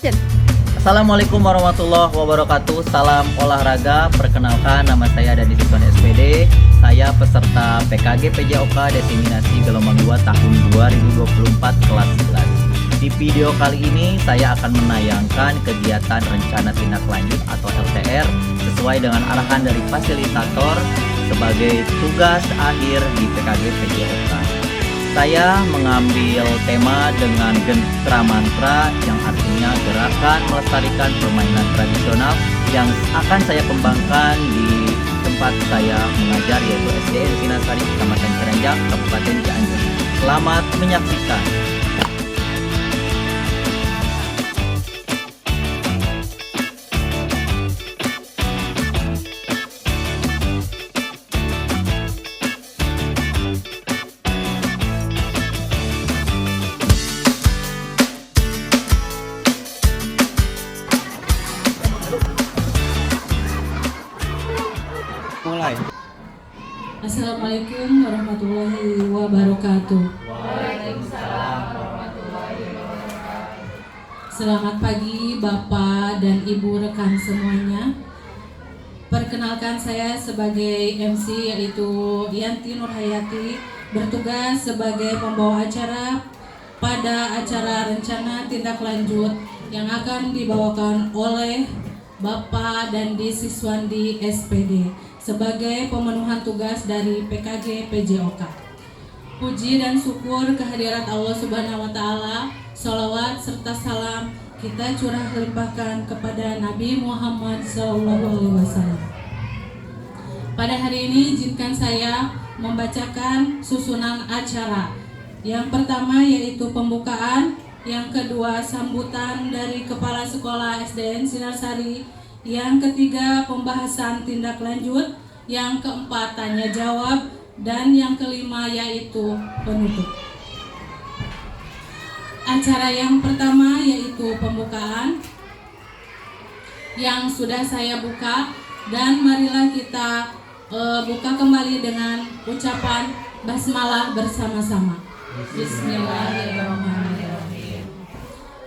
action. Assalamualaikum warahmatullahi wabarakatuh. Salam olahraga. Perkenalkan, nama saya Dandi Siswan SPD. Saya peserta PKG PJOK Desiminasi Gelombang 2 tahun 2024 kelas 11. Di video kali ini saya akan menayangkan kegiatan rencana tindak lanjut atau LTR sesuai dengan arahan dari fasilitator sebagai tugas akhir di PKG PJOK. Saya mengambil tema dengan gentra mantra yang artinya gerakan melestarikan permainan tradisional yang akan saya kembangkan di tempat saya mengajar, yaitu SDN Sinasari, Kecamatan Ciranjang, Kabupaten Cianjur. Selamat menyaksikan. Mulai. Assalamualaikum warahmatullahi wabarakatuh. Waalaikumsalam warahmatullahi wabarakatuh. Selamat pagi Bapak dan Ibu rekan semuanya. Perkenalkan, saya sebagai MC yaitu Yanti Nurhayati, bertugas sebagai pembawa acara pada acara rencana tindak lanjut yang akan dibawakan oleh Bapak Dandi Siswandi SPD sebagai pemenuhan tugas dari PKG PJOK. Puji dan syukur kehadirat Allah Subhanahu wa Ta'ala, salawat serta salam kita curah limpahkan kepada Nabi Muhammad SAW. Pada hari ini izinkan saya membacakan susunan acara. Yang pertama yaitu pembukaan, yang kedua sambutan dari Kepala Sekolah SDN Sinarsari, yang ketiga pembahasan tindak lanjut, yang keempat tanya jawab, dan yang kelima yaitu penutup. Acara yang pertama yaitu pembukaan yang sudah saya buka, dan marilah kita buka kembali dengan ucapan basmalah bersama-sama. Bismillahirrahmanirrahim.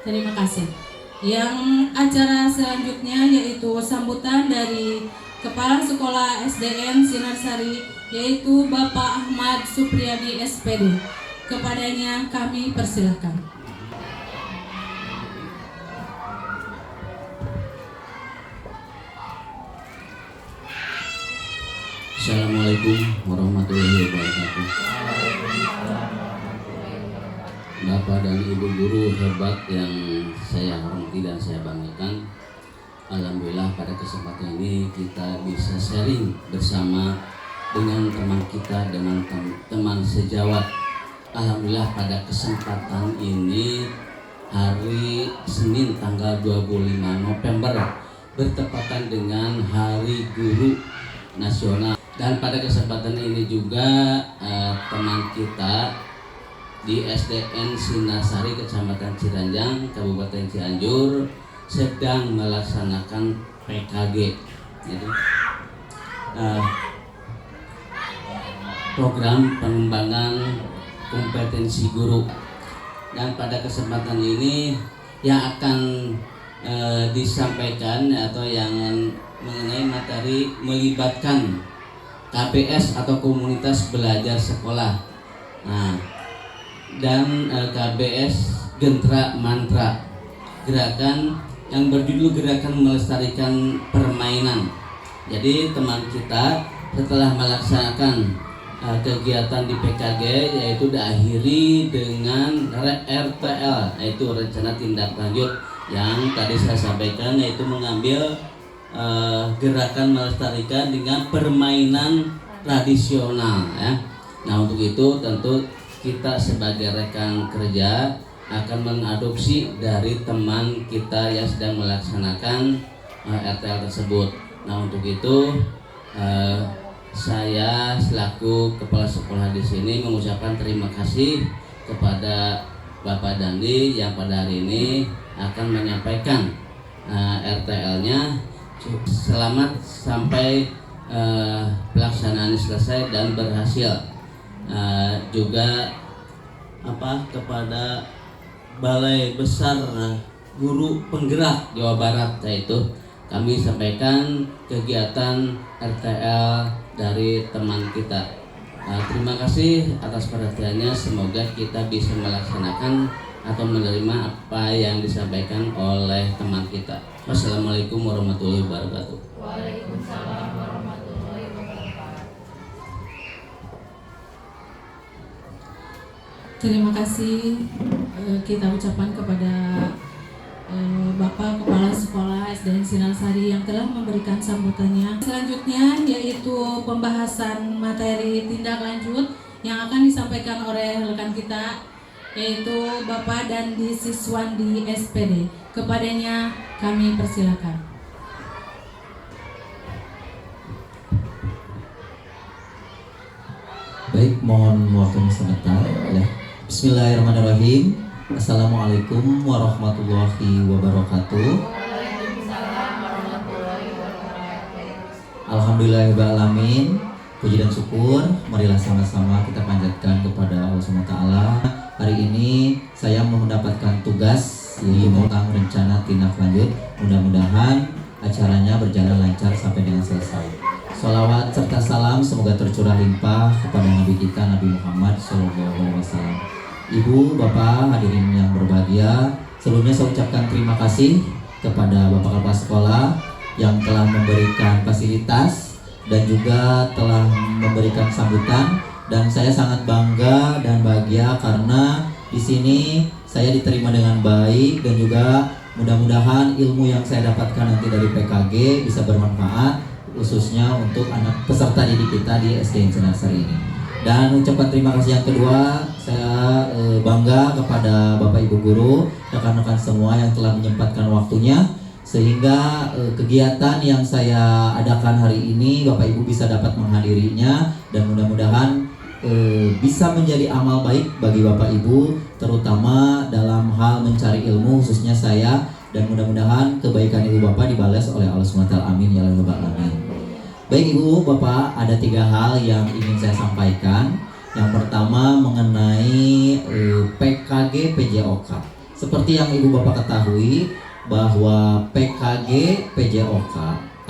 Terima kasih. Yang acara selanjutnya yaitu sambutan dari Kepala Sekolah SDN Sinarsari, yaitu Bapak Ahmad Supriyadi SPD. Kepadanya kami persilahkan. Assalamualaikum warahmatullahi wabarakatuh. Bapak dan Ibu guru hebat yang saya hormati dan saya banggakan, alhamdulillah pada kesempatan ini kita bisa sharing bersama dengan teman kita, dengan teman sejawat. Alhamdulillah pada kesempatan ini hari Senin tanggal 25 November bertepatan dengan Hari Guru Nasional. Dan pada kesempatan ini juga teman kita di SDN Sinasari, Kecamatan Ciranjang, Kabupaten Cianjur sedang melaksanakan PKG. Jadi program pengembangan kompetensi guru. Dan pada kesempatan ini yang akan disampaikan atau yang mengenai materi melibatkan KBS atau komunitas belajar sekolah. Nah, dan KBS Gentra Mantra, gerakan yang berjudul Gerakan Melestarikan Permainan. Jadi teman kita setelah melaksanakan kegiatan di PKG yaitu diakhiri dengan RTL, yaitu rencana tindak lanjut, yang tadi saya sampaikan yaitu mengambil gerakan melestarikan dengan permainan tradisional ya. Nah, untuk itu tentu kita sebagai rekan kerja akan mengadopsi dari teman kita yang sedang melaksanakan RTL tersebut. Nah, untuk itu saya selaku kepala sekolah di sini mengucapkan terima kasih kepada Bapak Dandi yang pada hari ini akan menyampaikan RTL-nya. Selamat sampai pelaksanaan selesai dan berhasil. Juga kepada Balai Besar guru penggerak Jawa Barat, yaitu kami sampaikan kegiatan RTL dari teman kita. Terima kasih atas perhatiannya, semoga kita bisa melaksanakan atau menerima apa yang disampaikan oleh teman kita. Wassalamualaikum warahmatullahi wabarakatuh. Waalaikumsalam warahmatullahi wabarakatuh. Terima kasih kita ucapkan kepada Bapak Kepala Sekolah SDN Sinarsari yang telah memberikan sambutannya. Selanjutnya yaitu pembahasan materi tindak lanjut yang akan disampaikan oleh rekan kita, yaitu Bapak Dandi Siswandi SPD. Kepadanya kami persilakan. Baik, mohon waktunya sebentar ya. Bismillahirrahmanirrahim. Assalamualaikum warahmatullahi wabarakatuh. Waalaikumsalam warahmatullahi wabarakatuh. Alhamdulillahirrahmanirrahim. Puji dan syukur marilah sama-sama kita panjatkan kepada Allah SWT. Hari ini saya mendapatkan tugas tentang rencana tindak lanjut. Mudah-mudahan acaranya berjalan lancar sampai dengan selesai. Sholawat serta salam semoga tercurah limpah kepada Nabi kita Nabi Muhammad SAW. Ibu, Bapak, hadirin yang berbahagia, sebelumnya saya ucapkan terima kasih kepada Bapak Kepala Sekolah yang telah memberikan fasilitas dan juga telah memberikan sambutan, dan saya sangat bangga dan bahagia karena di sini saya diterima dengan baik, dan juga mudah-mudahan ilmu yang saya dapatkan nanti dari PKG bisa bermanfaat khususnya untuk anak peserta didik kita di SDN Sinarsari ini. Dan ucapan terima kasih yang kedua, saya bangga kepada Bapak Ibu Guru, rekan-rekan semua yang telah menyempatkan waktunya sehingga kegiatan yang saya adakan hari ini Bapak Ibu bisa dapat menghadirinya, dan mudah-mudahan bisa menjadi amal baik bagi Bapak Ibu, terutama dalam hal mencari ilmu khususnya saya, dan mudah-mudahan kebaikan Ibu Bapak dibalas oleh Allah SWT. Amin ya rabbal alamin. Baik Ibu Bapak, ada 3 hal yang ingin saya sampaikan. Yang pertama mengenai PKG PJOK. Seperti yang Ibu Bapak ketahui bahwa PKG PJOK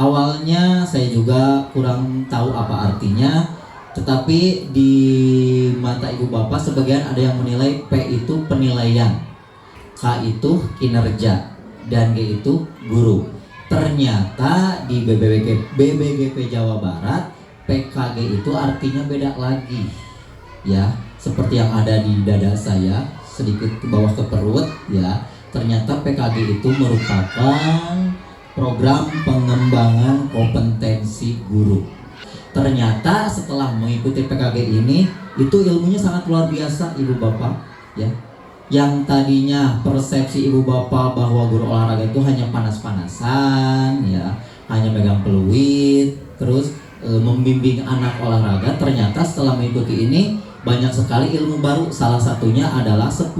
awalnya saya juga kurang tahu apa artinya, tetapi di mata Ibu Bapak sebagian ada yang menilai P itu penilaian, K itu kinerja, dan G itu guru. Ternyata di BBGP Jawa Barat PKG itu artinya beda lagi ya, seperti yang ada di dada saya sedikit ke bawah ke perut ya. Ternyata PKG itu merupakan program pengembangan kompetensi guru. Ternyata setelah mengikuti PKG ini itu ilmunya sangat luar biasa Ibu Bapak ya. Yang tadinya persepsi Ibu Bapak bahwa guru olahraga itu hanya panas-panasan ya, hanya megang peluit, terus membimbing anak olahraga, ternyata setelah mengikuti ini banyak sekali ilmu baru. Salah satunya adalah 10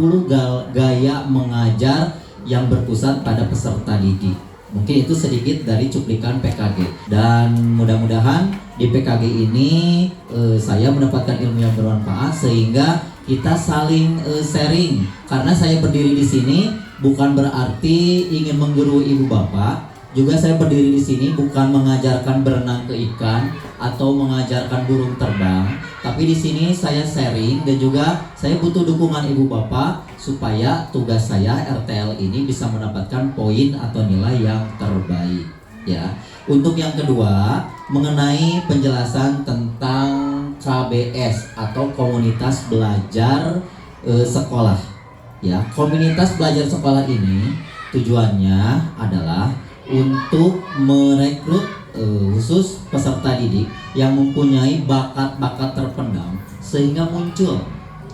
gaya mengajar yang berpusat pada peserta didik. Mungkin itu sedikit dari cuplikan PKG, dan mudah-mudahan di PKG ini saya mendapatkan ilmu yang bermanfaat sehingga kita saling sharing. Karena saya berdiri di sini bukan berarti ingin menggurui Ibu Bapak, juga saya berdiri di sini bukan mengajarkan berenang ke ikan atau mengajarkan burung terbang, tapi di sini saya sharing dan juga saya butuh dukungan Ibu Bapak supaya tugas saya RTL ini bisa mendapatkan poin atau nilai yang terbaik ya. Untuk yang kedua mengenai penjelasan tentang KBS atau komunitas belajar sekolah ya. Komunitas belajar sekolah ini tujuannya adalah untuk merekrut khusus peserta didik yang mempunyai bakat-bakat terpendam sehingga muncul.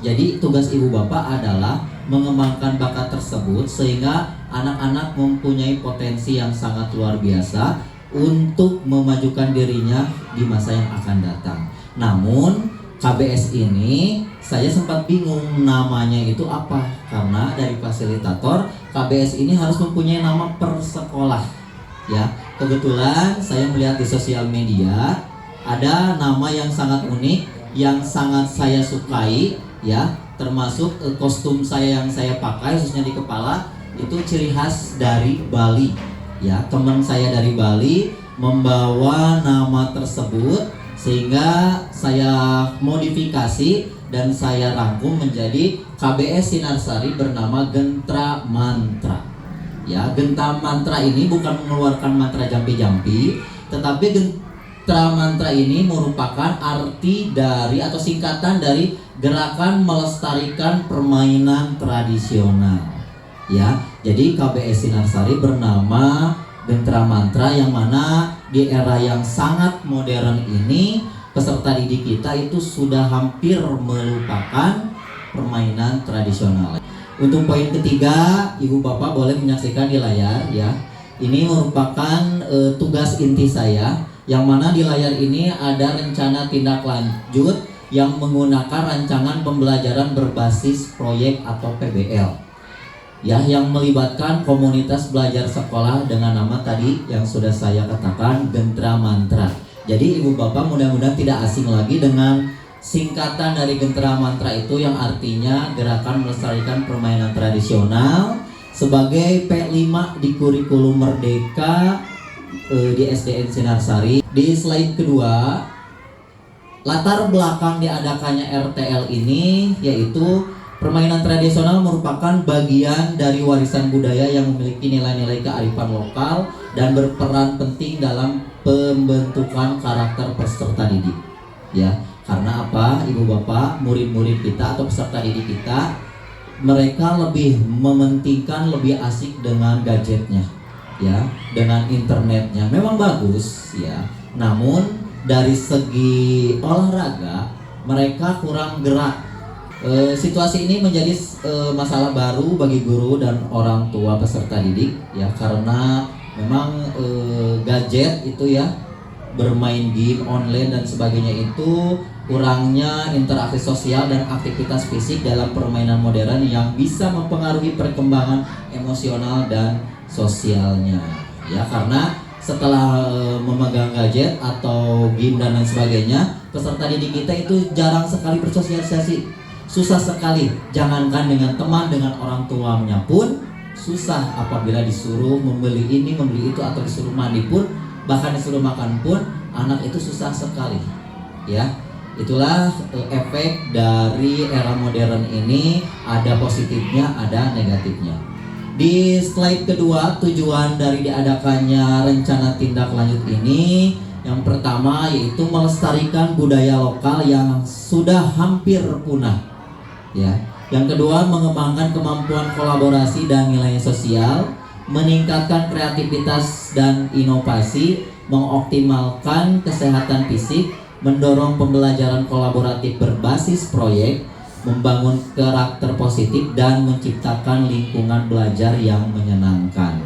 Jadi tugas Ibu Bapak adalah mengembangkan bakat tersebut sehingga anak-anak mempunyai potensi yang sangat luar biasa untuk memajukan dirinya di masa yang akan datang. Namun KBS ini saya sempat bingung namanya itu apa, karena dari fasilitator KBS ini harus mempunyai nama per sekolah ya. Kebetulan saya melihat di sosial media ada nama yang sangat unik, yang sangat saya sukai ya, termasuk kostum saya yang saya pakai khususnya di kepala itu ciri khas dari Bali. Ya, teman saya dari Bali membawa nama tersebut sehingga saya modifikasi dan saya rangkum menjadi KBS Sinarsari bernama Gentra Mantra. Ya, Gentra Mantra ini bukan mengeluarkan mantra jampi-jampi, tetapi Gentra Mantra ini merupakan arti dari atau singkatan dari gerakan melestarikan permainan tradisional. Ya, jadi KBS Sinarsari bernama Gentra Mantra, yang mana di era yang sangat modern ini peserta didik kita itu sudah hampir melupakan permainan tradisional. Untuk poin ketiga, Ibu Bapak boleh menyaksikan di layar ya. Ini merupakan tugas inti saya, yang mana di layar ini ada rencana tindak lanjut yang menggunakan rancangan pembelajaran berbasis proyek atau PBL. Ya, yang melibatkan komunitas belajar sekolah dengan nama tadi yang sudah saya katakan, Gentra Mantra. Jadi Ibu Bapak mudah-mudahan tidak asing lagi dengan singkatan dari Gentra Mantra itu, yang artinya gerakan melestarikan permainan tradisional sebagai P5 di kurikulum Merdeka di SDN Sinarsari. Di slide kedua, latar belakang diadakannya RTL ini yaitu permainan tradisional merupakan bagian dari warisan budaya yang memiliki nilai-nilai kearifan lokal dan berperan penting dalam pembentukan karakter peserta didik. Ya, karena apa, Ibu Bapak, murid-murid kita atau peserta didik kita, mereka lebih mementingkan, lebih asik dengan gadgetnya, ya, dengan internetnya. Memang bagus, ya. Namun dari segi olahraga mereka kurang gerak. Situasi ini menjadi masalah baru bagi guru dan orang tua peserta didik, ya, karena memang gadget itu ya, bermain game online dan sebagainya itu kurangnya interaksi sosial dan aktivitas fisik dalam permainan modern yang bisa mempengaruhi perkembangan emosional dan sosialnya, ya, karena setelah memegang gadget atau game dan lain sebagainya, peserta didik kita itu jarang sekali bersosialisasi. Susah sekali, jangankan dengan teman, dengan orang tuanya pun susah. Apabila disuruh membeli ini, membeli itu, atau disuruh mandi pun, bahkan disuruh makan pun, anak itu susah sekali. Ya, itulah efek dari era modern ini, ada positifnya, ada negatifnya. Di slide kedua, tujuan dari diadakannya rencana tindak lanjut ini, yang pertama yaitu melestarikan budaya lokal yang sudah hampir punah. Ya, yang kedua mengembangkan kemampuan kolaborasi dan nilai sosial, meningkatkan kreativitas dan inovasi, mengoptimalkan kesehatan fisik, mendorong pembelajaran kolaboratif berbasis proyek, membangun karakter positif dan menciptakan lingkungan belajar yang menyenangkan.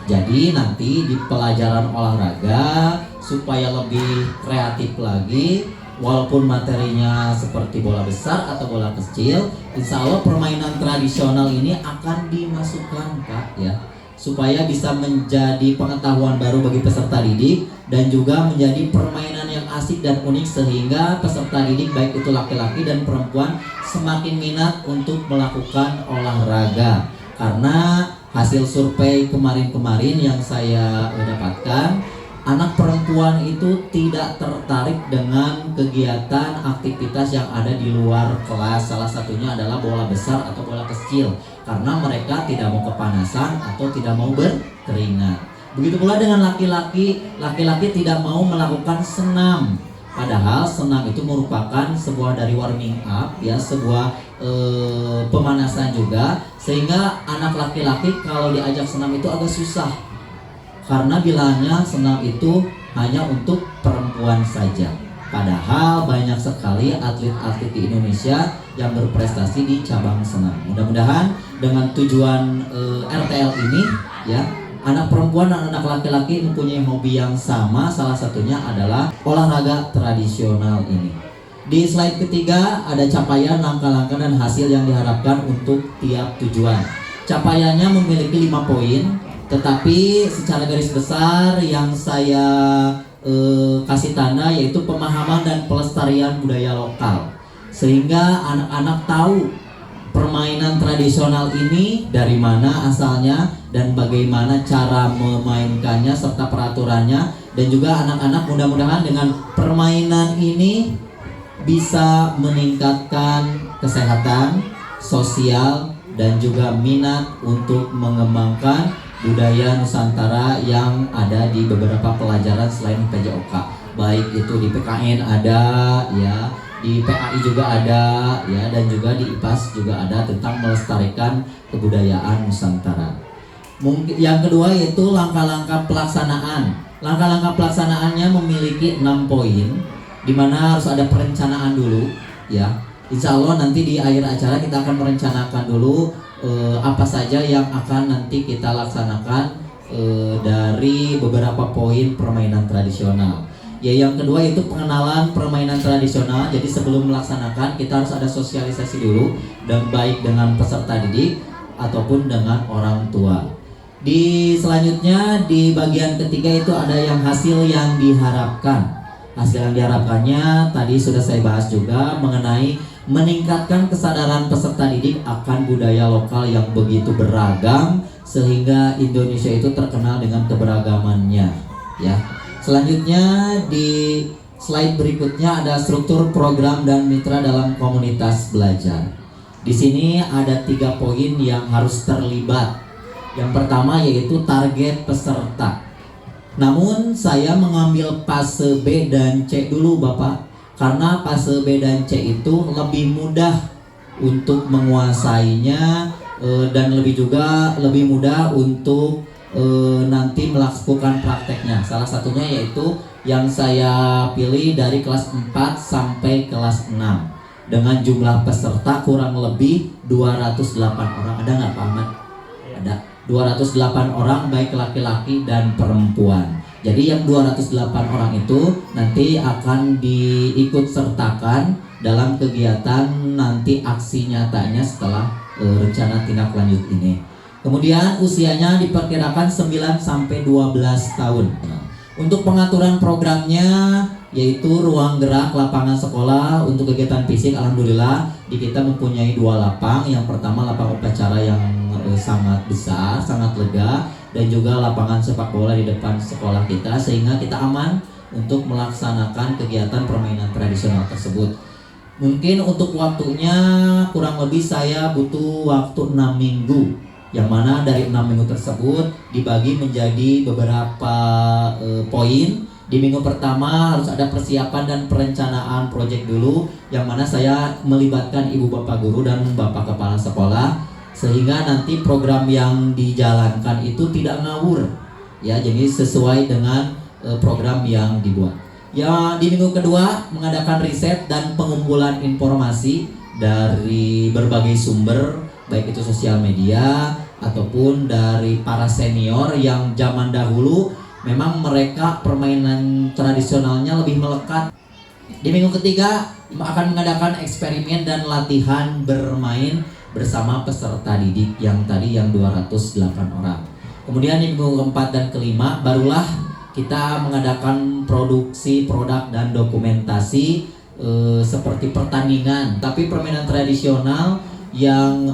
Jadi nanti di pelajaran olahraga supaya lebih kreatif lagi, walaupun materinya seperti bola besar atau bola kecil, insya Allah permainan tradisional ini akan dimasukkan, Pak, ya, supaya bisa menjadi pengetahuan baru bagi peserta didik dan juga menjadi permainan yang asik dan unik sehingga peserta didik baik itu laki-laki dan perempuan semakin minat untuk melakukan olahraga. Karena hasil survei kemarin-kemarin yang saya dapatkan, anak perempuan itu tidak tertarik dengan kegiatan aktivitas yang ada di luar kelas. Salah satunya adalah bola besar atau bola kecil, karena mereka tidak mau kepanasan atau tidak mau berkeringat. Begitu pula dengan laki-laki, laki-laki tidak mau melakukan senam. Padahal senam itu merupakan sebuah dari warming up, ya, sebuah pemanasan juga, sehingga anak laki-laki kalau diajak senam itu agak susah. Karena bilangnya senam itu hanya untuk perempuan saja. Padahal banyak sekali atlet-atlet di Indonesia yang berprestasi di cabang senam. Mudah-mudahan dengan tujuan RTL ini, ya, anak perempuan dan anak laki-laki mempunyai hobi yang sama. Salah satunya adalah olahraga tradisional ini. Di slide ketiga ada capaian, langkah-langkah dan hasil yang diharapkan untuk tiap tujuan. Capaiannya memiliki 5 poin. Tetapi secara garis besar yang saya kasih tanda yaitu pemahaman dan pelestarian budaya lokal, sehingga anak-anak tahu permainan tradisional ini dari mana asalnya dan bagaimana cara memainkannya serta peraturannya, dan juga anak-anak mudah-mudahan dengan permainan ini bisa meningkatkan kesehatan, sosial, dan juga minat untuk mengembangkan budaya Nusantara yang ada di beberapa pelajaran selain PJOK. Baik itu di PKN ada, ya, di PAI juga ada, ya, dan juga di IPAS juga ada tentang melestarikan kebudayaan Nusantara. Mungkin yang kedua yaitu langkah-langkah pelaksanaan. Langkah-langkah pelaksanaannya memiliki 6 poin, di mana harus ada perencanaan dulu, ya. Insya Allah nanti di akhir acara kita akan merencanakan dulu apa saja yang akan nanti kita laksanakan dari beberapa poin permainan tradisional. Ya, yang kedua itu pengenalan permainan tradisional. Jadi sebelum melaksanakan kita harus ada sosialisasi dulu, dan baik dengan peserta didik ataupun dengan orang tua. Di selanjutnya di bagian ketiga itu ada yang hasil yang diharapkan. Hasil yang diharapkannya tadi sudah saya bahas juga mengenai meningkatkan kesadaran peserta didik akan budaya lokal yang begitu beragam sehingga Indonesia itu terkenal dengan keberagamannya, ya. Selanjutnya di slide berikutnya ada struktur program dan mitra dalam komunitas belajar. Di sini ada 3 poin yang harus terlibat. Yang pertama yaitu target peserta. Namun saya mengambil fase B dan C dulu Bapak, karena fase B dan C itu lebih mudah untuk menguasainya dan lebih mudah untuk nanti melakukan prakteknya. Salah satunya yaitu yang saya pilih dari kelas 4 sampai kelas 6 dengan jumlah peserta kurang lebih 208 orang. Ada nggak Pak Ahmad? Ada 208 orang, baik laki-laki dan perempuan. Jadi yang 208 orang itu nanti akan diikut sertakan dalam kegiatan nanti aksi nyatanya setelah rencana tindak lanjut ini. Kemudian usianya diperkirakan 9 sampai 12 tahun. Untuk pengaturan programnya yaitu ruang gerak lapangan sekolah untuk kegiatan fisik, alhamdulillah di kita mempunyai 2 lapang. Yang pertama lapang upacara yang sangat besar, sangat lega, dan juga lapangan sepak bola di depan sekolah kita sehingga kita aman untuk melaksanakan kegiatan permainan tradisional tersebut. Mungkin untuk waktunya kurang lebih saya butuh waktu 6 minggu, yang mana dari 6 minggu tersebut dibagi menjadi beberapa poin. Di minggu pertama harus ada persiapan dan perencanaan proyek dulu, yang mana saya melibatkan ibu bapak guru dan bapak kepala sekolah, sehingga nanti program yang dijalankan itu tidak ngawur, ya, jadi sesuai dengan program yang dibuat. Ya, di minggu kedua mengadakan riset dan pengumpulan informasi dari berbagai sumber, baik itu sosial media ataupun dari para senior yang zaman dahulu memang mereka permainan tradisionalnya lebih melekat. Di minggu ketiga akan mengadakan eksperimen dan latihan bermain bersama peserta didik yang tadi yang 208 orang. Kemudian di minggu keempat dan kelima barulah kita mengadakan produksi produk dan dokumentasi seperti pertandingan, tapi permainan tradisional yang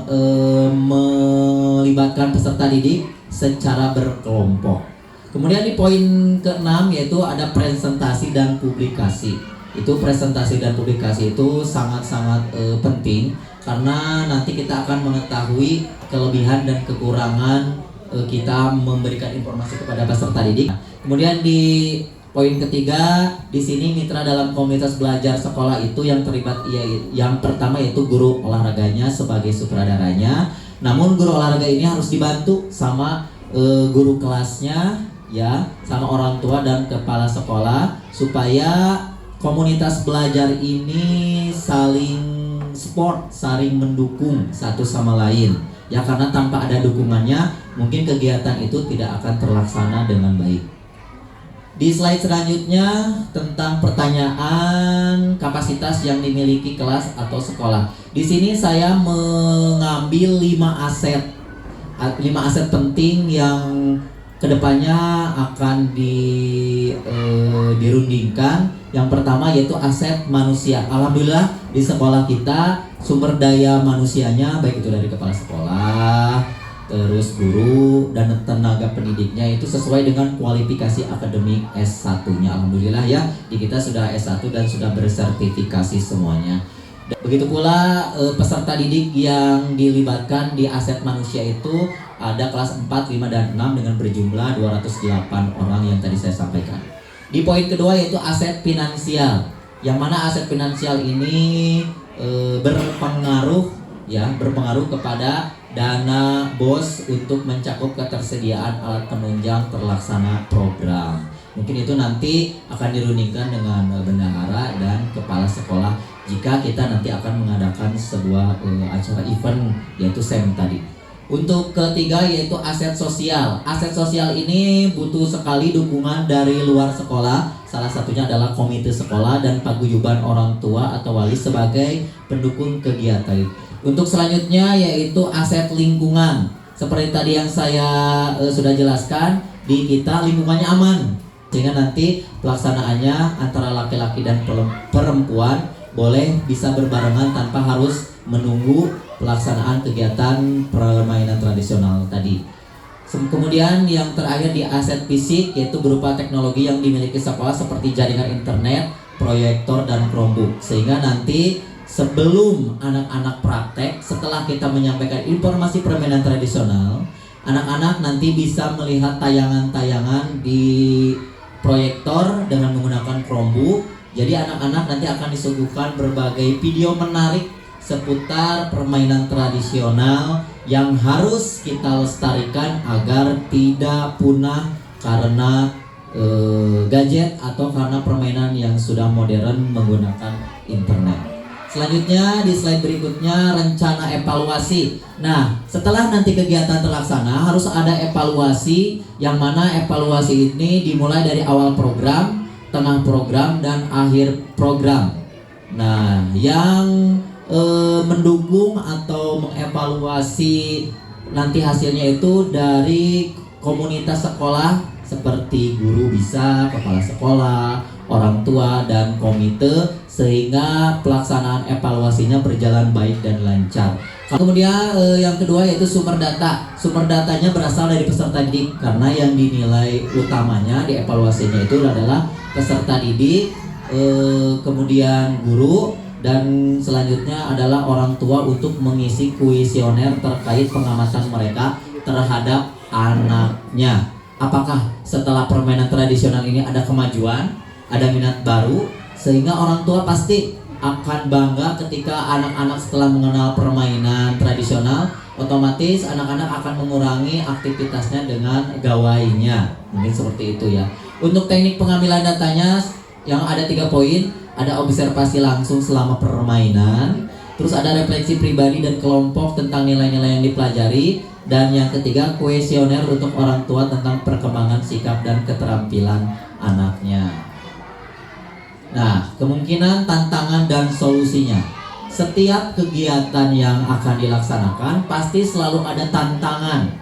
melibatkan peserta didik secara berkelompok. Kemudian di poin ke-6 yaitu ada presentasi dan publikasi. Itu presentasi dan publikasi itu sangat-sangat penting karena nanti kita akan mengetahui kelebihan dan kekurangan kita memberikan informasi kepada peserta didik. Kemudian di poin ketiga di sini mitra dalam komunitas belajar sekolah itu yang terlibat yang pertama yaitu guru olahraganya sebagai sutradaranya. Namun guru olahraga ini harus dibantu sama guru kelasnya, ya, sama orang tua dan kepala sekolah supaya komunitas belajar ini saling support, saling mendukung satu sama lain. Ya, karena tanpa ada dukungannya mungkin kegiatan itu tidak akan terlaksana dengan baik. Di slide selanjutnya tentang pertanyaan kapasitas yang dimiliki kelas atau sekolah. Di sini saya mengambil 5 aset penting yang kedepannya akan dirundingkan Yang pertama yaitu aset manusia. Alhamdulillah di sekolah kita sumber daya manusianya baik itu dari kepala sekolah, terus guru dan tenaga pendidiknya itu sesuai dengan kualifikasi akademik S1-nya. Alhamdulillah ya, di kita sudah S1 dan sudah bersertifikasi semuanya. Begitu pula peserta didik yang dilibatkan di aset manusia itu ada kelas 4, 5, dan 6 dengan berjumlah 208 orang yang tadi saya sampaikan. Di poin kedua yaitu aset finansial, yang mana aset finansial ini berpengaruh kepada dana BOS untuk mencakup ketersediaan alat penunjang terlaksana program. Mungkin itu nanti akan dirundingkan dengan bendahara dan kepala sekolah jika kita nanti akan mengadakan sebuah acara event yaitu SEM tadi. Untuk ketiga yaitu aset sosial. Aset sosial ini butuh sekali dukungan dari luar sekolah. Salah satunya adalah komite sekolah dan paguyuban orang tua atau wali sebagai pendukung kegiatan. Untuk selanjutnya yaitu aset lingkungan. Seperti tadi yang saya sudah jelaskan, di kita lingkungannya aman, sehingga nanti pelaksanaannya antara laki-laki dan perempuan boleh bisa berbarengan tanpa harus menunggu pelaksanaan kegiatan permainan tradisional tadi. Kemudian yang terakhir di aset fisik yaitu berupa teknologi yang dimiliki sekolah seperti jaringan internet, proyektor, dan Chromebook, sehingga nanti sebelum anak-anak praktek, setelah kita menyampaikan informasi permainan tradisional, anak-anak nanti bisa melihat tayangan-tayangan di proyektor dengan menggunakan Chromebook. Jadi anak-anak nanti akan disuguhkan berbagai video menarik seputar permainan tradisional yang harus kita lestarikan agar tidak punah karena gadget atau karena permainan yang sudah modern menggunakan internet. Selanjutnya di slide berikutnya rencana evaluasi. Nah, setelah nanti kegiatan terlaksana harus ada evaluasi, yang mana evaluasi ini dimulai dari awal program, tengah program, dan akhir program. Nah, yang mendukung atau mengevaluasi nanti hasilnya itu dari komunitas sekolah seperti guru bisa, kepala sekolah, orang tua, dan komite, sehingga pelaksanaan evaluasinya berjalan baik dan lancar. Kemudian yang kedua yaitu sumber data. Sumber datanya berasal dari peserta didik, karena yang dinilai utamanya di evaluasinya itu adalah peserta didik, kemudian guru, dan selanjutnya adalah orang tua untuk mengisi kuesioner terkait pengamatan mereka terhadap anaknya. Apakah setelah permainan tradisional ini ada kemajuan, ada minat baru, sehingga orang tua pasti akan bangga ketika anak-anak setelah mengenal permainan tradisional, otomatis anak-anak akan mengurangi aktivitasnya dengan gawainya. Mungkin seperti itu ya. Untuk teknik pengambilan datanya yang ada 3 poin, ada observasi langsung selama permainan, terus ada refleksi pribadi dan kelompok tentang nilai-nilai yang dipelajari, dan yang ketiga kuesioner untuk orang tua tentang perkembangan sikap dan keterampilan anaknya. Nah, kemungkinan, tantangan, dan solusinya. Setiap kegiatan yang akan dilaksanakan pasti selalu ada tantangan,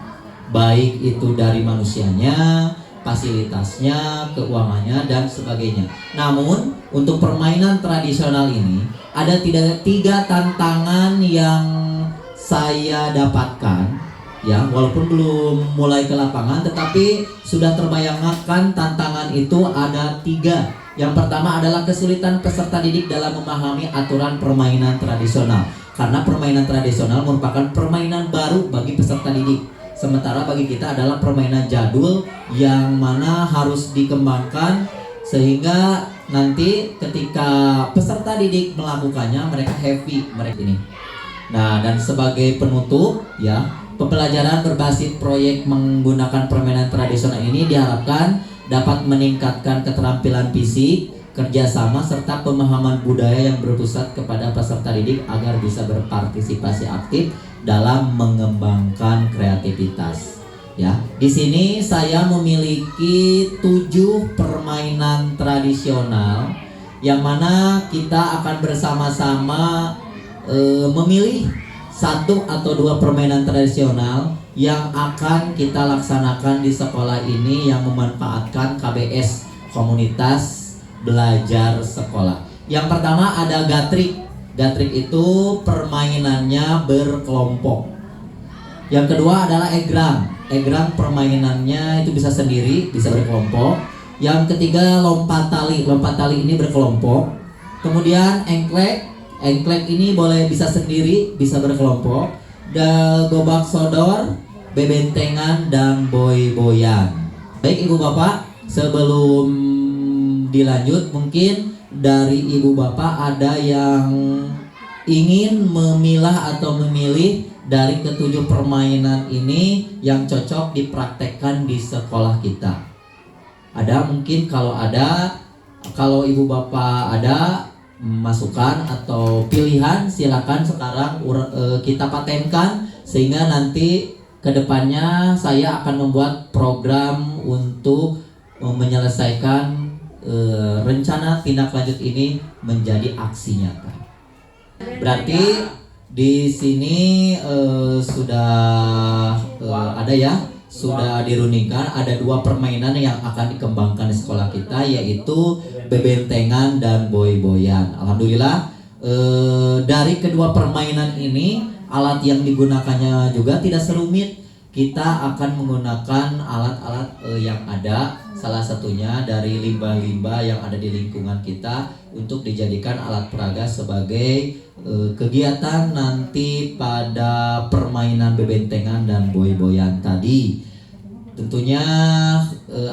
baik itu dari manusianya, fasilitasnya, keuangannya, dan sebagainya. Namun untuk permainan tradisional ini ada 3 tantangan yang saya dapatkan ya, walaupun belum mulai ke lapangan tetapi sudah terbayangkan tantangan itu ada 3. Yang pertama adalah kesulitan peserta didik dalam memahami aturan permainan tradisional, karena permainan tradisional merupakan permainan baru bagi peserta didik. Sementara bagi kita adalah permainan jadul yang mana harus dikembangkan sehingga nanti ketika peserta didik melakukannya mereka happy mereka ini. Nah, dan sebagai penutup ya, pembelajaran berbasis proyek menggunakan permainan tradisional ini diharapkan dapat meningkatkan keterampilan fisik, kerjasama, serta pemahaman budaya yang berpusat kepada peserta didik agar bisa berpartisipasi aktif dalam mengembangkan kreativitas. Ya, di sini saya memiliki 7 permainan tradisional yang mana kita akan bersama-sama memilih 1 atau 2 permainan tradisional yang akan kita laksanakan di sekolah ini yang memanfaatkan KBS komunitas belajar sekolah. Yang pertama ada gatrik. Gatrik itu permainannya berkelompok. Yang kedua adalah egrang. Egrang permainannya itu bisa sendiri, bisa berkelompok. Yang ketiga lompat tali. Lompat tali ini berkelompok. Kemudian engklek. Engklek ini boleh bisa sendiri, bisa berkelompok. Dan gobak sodor, bebentengan, dan boy-boyan. Baik Ibu Bapak, sebelum dilanjut mungkin dari Ibu Bapak ada yang ingin memilah atau memilih dari ketujuh permainan ini yang cocok dipraktekkan di sekolah kita. Ada mungkin, kalau ada, kalau Ibu Bapak ada masukan atau pilihan, silakan sekarang kita patenkan sehingga nanti kedepannya saya akan membuat program untuk menyelesaikan rencana tindak lanjut ini menjadi aksi nyata. Berarti di sini sudah ada ya, sudah dirundingkan ada 2 permainan yang akan dikembangkan di sekolah kita, yaitu bebentengan dan boy-boyan. Alhamdulillah dari kedua permainan ini alat yang digunakannya juga tidak serumit. Kita akan menggunakan alat-alat yang ada, salah satunya dari limbah-limbah yang ada di lingkungan kita untuk dijadikan alat peraga sebagai kegiatan nanti pada permainan bebentengan dan boy-boyan tadi. Tentunya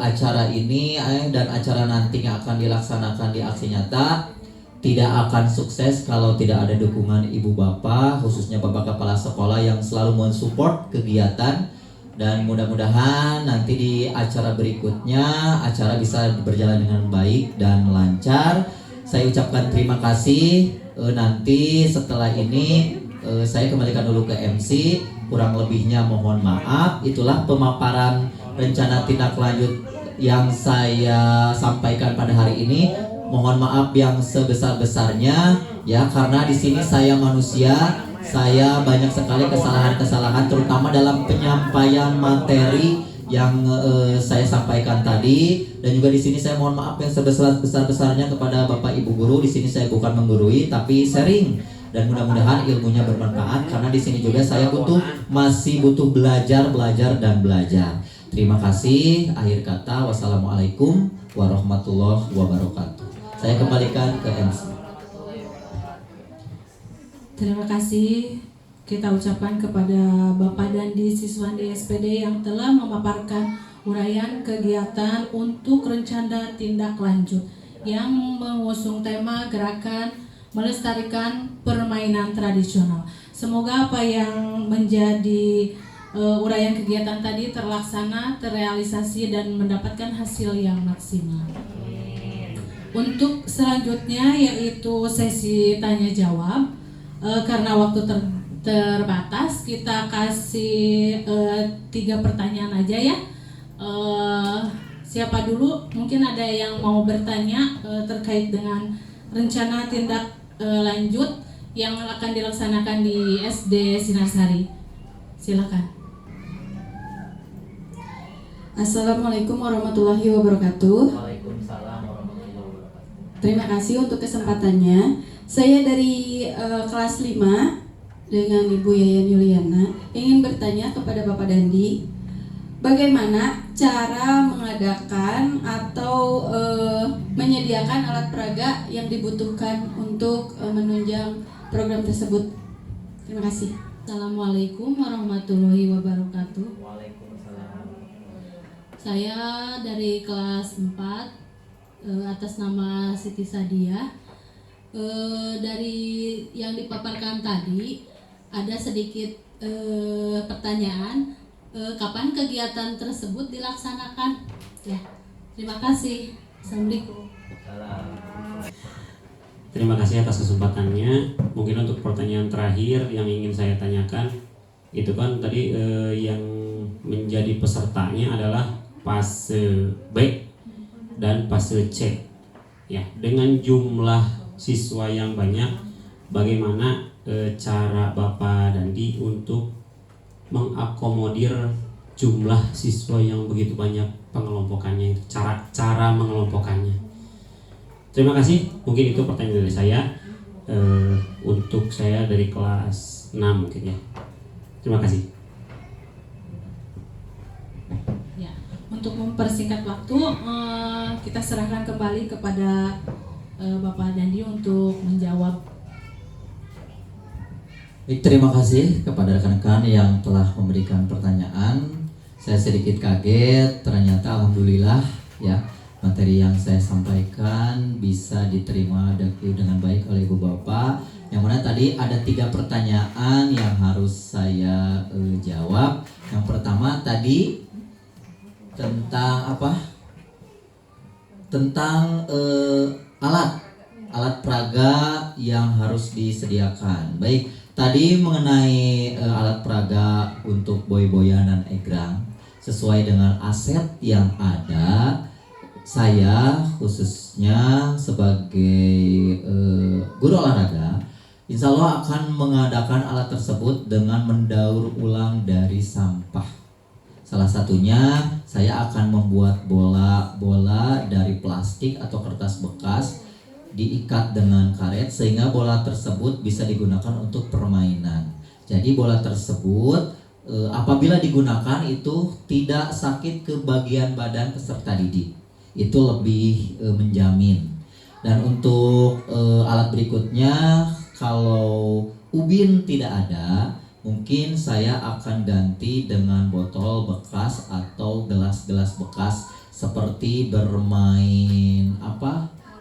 acara ini dan acara nanti yang akan dilaksanakan di aksi nyata tidak akan sukses kalau tidak ada dukungan Ibu Bapak, khususnya Bapak Kepala Sekolah yang selalu mensupport kegiatan. Dan mudah-mudahan nanti di acara berikutnya acara bisa berjalan dengan baik dan lancar. Saya ucapkan terima kasih. Nanti setelah ini saya kembalikan dulu ke MC. Kurang lebihnya mohon maaf. Itulah pemaparan rencana tindak lanjut yang saya sampaikan pada hari ini. Mohon maaf yang sebesar-besarnya ya, karena di sini saya manusia, saya banyak sekali kesalahan-kesalahan terutama dalam penyampaian materi yang saya sampaikan tadi. Dan juga di sini saya mohon maaf yang sebesar-besarnya kepada Bapak Ibu guru. Di sini saya bukan menggurui tapi sharing, dan mudah-mudahan ilmunya bermanfaat karena di sini juga saya masih butuh belajar dan belajar. Terima kasih. Akhir kata, wassalamualaikum warahmatullahi wabarakatuh. Saya kembalikan ke MC. Terima kasih kita ucapkan kepada Bapak Dandi Siswandi SPD yang telah memaparkan uraian kegiatan untuk rencana tindak lanjut yang mengusung tema gerakan melestarikan permainan tradisional. Semoga apa yang menjadi uraian kegiatan tadi terlaksana, terrealisasi, dan mendapatkan hasil yang maksimal. Untuk selanjutnya yaitu sesi tanya jawab. Karena waktu terbatas, kita kasih 3 pertanyaan aja ya. Siapa dulu? Mungkin ada yang mau bertanya terkait dengan rencana tindak lanjut yang akan dilaksanakan di SD Sinarsari. Silakan. Assalamualaikum warahmatullahi wabarakatuh. Waalaikumsalam warahmatullahi wabarakatuh. Terima kasih untuk kesempatannya. Saya dari kelas 5 dengan Ibu Yayan Yuliana ingin bertanya kepada Bapak Dandi, bagaimana cara mengadakan atau menyediakan alat peraga yang dibutuhkan untuk menunjang program tersebut? Terima kasih. Assalamualaikum warahmatullahi wabarakatuh. Waalaikumsalam. Saya dari kelas 4 atas nama Siti Sadia. Dari yang dipaparkan tadi ada sedikit pertanyaan, kapan kegiatan tersebut dilaksanakan? Ya, terima kasih. Assalamualaikum. Terima kasih atas kesempatannya. Mungkin untuk pertanyaan terakhir yang ingin saya tanyakan, itu kan tadi yang menjadi pesertanya adalah fase B dan fase C. Ya, dengan jumlah siswa yang banyak, bagaimana cara Bapak Dandi untuk mengakomodir jumlah siswa yang begitu banyak, pengelompokannya itu, cara mengelompokannya. Terima kasih. Mungkin itu pertanyaan dari saya. Untuk saya dari kelas 6 mungkin ya. Terima kasih. Ya, untuk mempersingkat waktu, kita serahkan kembali kepada Bapak Dandi untuk menjawab. Baik, terima kasih kepada rekan-rekan yang telah memberikan pertanyaan. Saya sedikit kaget, ternyata alhamdulillah ya materi yang saya sampaikan bisa diterima dengan baik oleh Ibu Bapak. Yang mana tadi ada 3 pertanyaan yang harus saya jawab. Yang pertama tadi tentang apa? Tentang alat peraga yang harus disediakan. Baik, tadi mengenai alat peraga untuk boy-boyan dan egrang sesuai dengan aset yang ada. Saya khususnya sebagai guru olahraga, insya Allah akan mengadakan alat tersebut dengan mendaur ulang dari sampah. Salah satunya saya akan membuat bola dari plastik atau kertas bekas, diikat dengan karet sehingga bola tersebut bisa digunakan untuk permainan. Jadi bola tersebut apabila digunakan itu tidak sakit ke bagian badan peserta didik. Itu lebih menjamin. Dan untuk alat berikutnya, kalau ubin tidak ada, mungkin saya akan ganti dengan botol bekas atau gelas-gelas bekas seperti bermain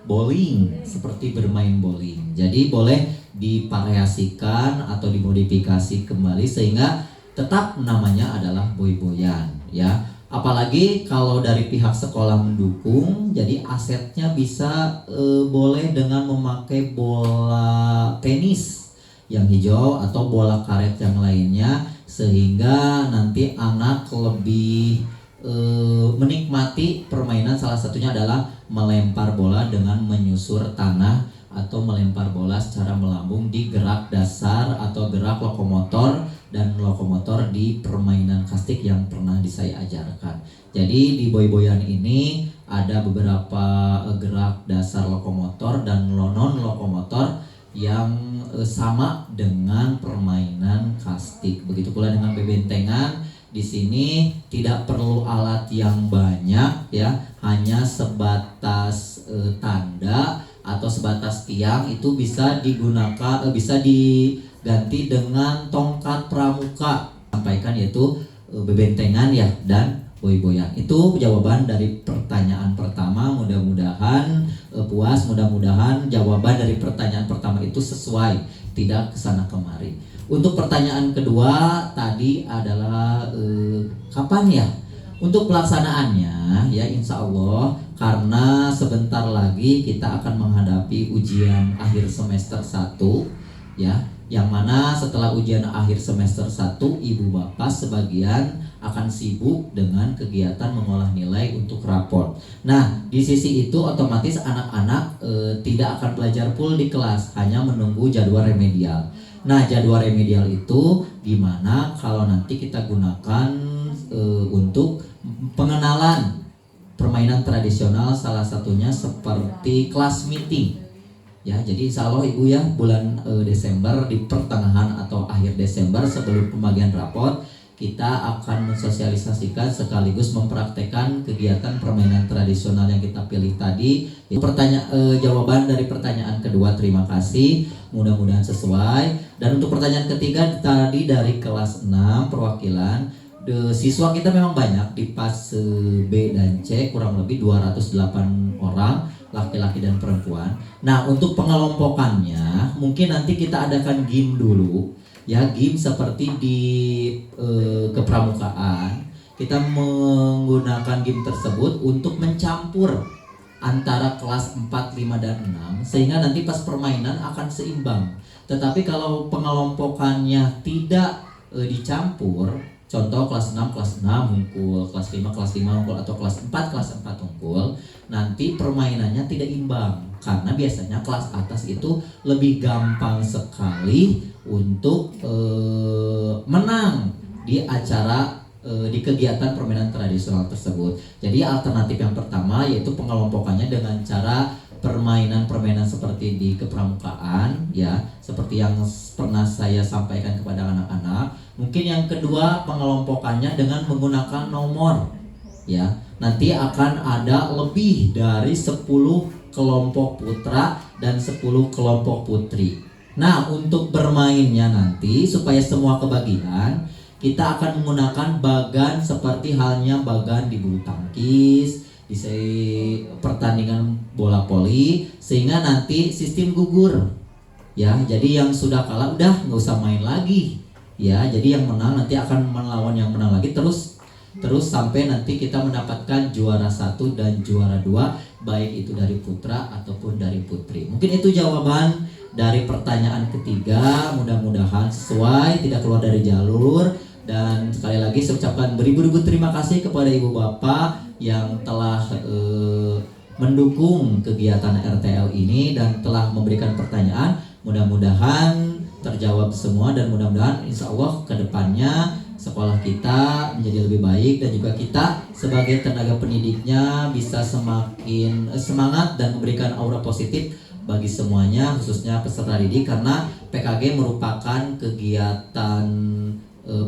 bowling, seperti bermain bowling. Jadi boleh divariasikan atau dimodifikasi kembali sehingga tetap namanya adalah boy-boyan ya. Apalagi kalau dari pihak sekolah mendukung, jadi asetnya bisa boleh dengan memakai bola tenis yang hijau atau bola karet yang lainnya, sehingga nanti anak lebih menikmati permainan. Salah satunya adalah melempar bola dengan menyusur tanah atau melempar bola secara melambung di gerak dasar atau gerak lokomotor dan lokomotor di permainan kastik yang pernah saya ajarkan. Jadi di boy-boyan ini ada beberapa gerak dasar lokomotor dan non lokomotor yang sama dengan permainan kastik. Begitu pula dengan bebentengan. Di sini tidak perlu alat yang banyak ya, hanya sebatas tanda atau sebatas tiang, itu bisa digunakan, bisa diganti dengan tongkat pramuka. Sampaikan yaitu bebentengan ya dan boy-boyan. Itu jawaban dari pertanyaan pertama. Mudah-mudahan puas, mudah-mudahan jawaban dari pertanyaan pertama itu sesuai, tidak kesana kemari. Untuk pertanyaan kedua tadi adalah kapan ya untuk pelaksanaannya ya, insya Allah karena sebentar lagi kita akan menghadapi ujian akhir semester 1 ya, yang mana setelah ujian akhir semester 1 ibu bapak sebagian akan sibuk dengan kegiatan mengolah nilai untuk raport. Nah di sisi itu otomatis anak-anak tidak akan belajar full di kelas, hanya menunggu jadwal remedial. Nah jadwal remedial itu gimana kalau nanti kita gunakan untuk pengenalan permainan tradisional, salah satunya seperti kelas meeting ya. Jadi insya Allah ibu ya bulan Desember, di pertengahan atau akhir Desember sebelum pembagian raport, kita akan mensosialisasikan sekaligus mempraktekkan kegiatan permainan tradisional yang kita pilih tadi. Jawaban dari pertanyaan kedua terima kasih, mudah-mudahan sesuai. Dan untuk pertanyaan ketiga tadi dari kelas 6 perwakilan, siswa kita memang banyak di fase B dan C, kurang lebih 208 orang laki-laki dan perempuan. Nah untuk pengelompokannya mungkin nanti kita adakan game dulu ya, game seperti di kepramukaan. Kita menggunakan game tersebut untuk mencampur antara kelas 4, 5, dan 6 sehingga nanti pas permainan akan seimbang. Tetapi kalau pengelompokannya tidak dicampur, contoh kelas 6 unggul, kelas 5 unggul, atau kelas 4 unggul, nanti permainannya tidak imbang. Karena biasanya kelas atas itu lebih gampang sekali untuk menang di acara di kegiatan permainan tradisional tersebut. Jadi alternatif yang pertama yaitu pengelompokannya dengan cara permainan-permainan seperti di kepramukaan ya, seperti yang pernah saya sampaikan kepada anak-anak. Mungkin yang kedua pengelompokannya dengan menggunakan nomor ya. Nanti akan ada lebih dari 10 kelompok putra dan 10 kelompok putri. Nah, untuk bermainnya nanti supaya semua kebagian, kita akan menggunakan bagan seperti halnya bagan di bulu tangkis, di pertandingan bola voli, sehingga nanti sistem gugur ya. Jadi yang sudah kalah udah nggak usah main lagi ya. Jadi yang menang nanti akan melawan yang menang lagi terus sampai nanti kita mendapatkan juara 1 dan juara 2, baik itu dari putra ataupun dari putri. Mungkin itu jawaban dari pertanyaan ketiga. Mudah-mudahan sesuai, tidak keluar dari jalur. Dan sekali lagi saya ucapkan beribu-ribu terima kasih kepada ibu bapak yang telah mendukung kegiatan RTL ini dan telah memberikan pertanyaan. Mudah-mudahan terjawab semua dan mudah-mudahan insya Allah ke depannya sekolah kita menjadi lebih baik dan juga kita sebagai tenaga pendidiknya bisa semakin semangat dan memberikan aura positif bagi semuanya, khususnya peserta didik, karena PKG merupakan kegiatan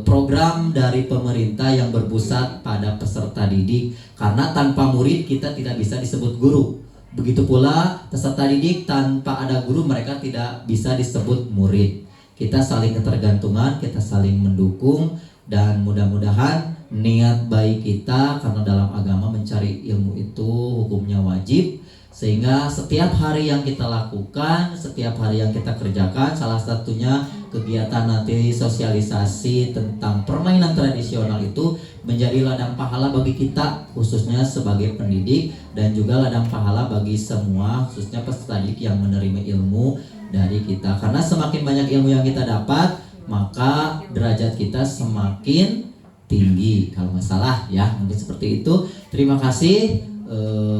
program dari pemerintah yang berpusat pada peserta didik, karena tanpa murid kita tidak bisa disebut guru. Begitu pula peserta didik tanpa ada guru mereka tidak bisa disebut murid. Kita saling ketergantungan, kita saling mendukung, dan mudah-mudahan niat baik kita, karena dalam agama mencari ilmu itu hukumnya wajib, sehingga setiap hari yang kita lakukan, setiap hari yang kita kerjakan, salah satunya kegiatan nanti sosialisasi tentang permainan tradisional itu menjadi ladang pahala bagi kita khususnya sebagai pendidik, dan juga ladang pahala bagi semua khususnya peserta didik yang menerima ilmu dari kita. Karena semakin banyak ilmu yang kita dapat, maka derajat kita semakin tinggi kalau nggak salah ya. Mungkin seperti itu. Terima kasih.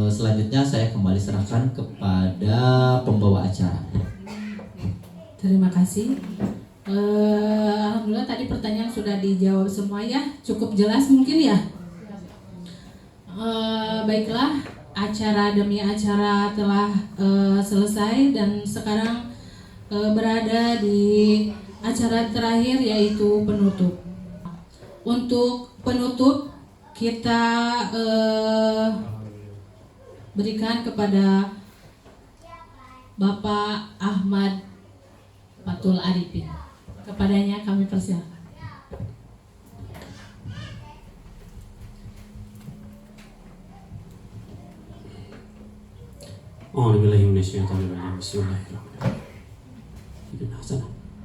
Selanjutnya saya kembali serahkan kepada pembawa acara. Terima kasih. Alhamdulillah tadi pertanyaan sudah dijawab semua ya, cukup jelas mungkin ya. Baiklah, acara demi acara telah selesai dan sekarang berada di acara terakhir yaitu penutup. Untuk penutup kita berikan kepada Bapak Ahmad Fatul Arifin. Kepadanya kami persilakan. Bismillahirrahmanirrahim.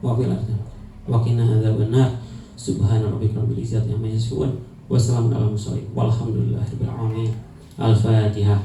Wa fil ardi wa qina adzabannar. Subhana rabbika rabbil izzati amma yasifun wa salamun alal mursalin walhamdulillahirabbil alamin. Al-Fatihah.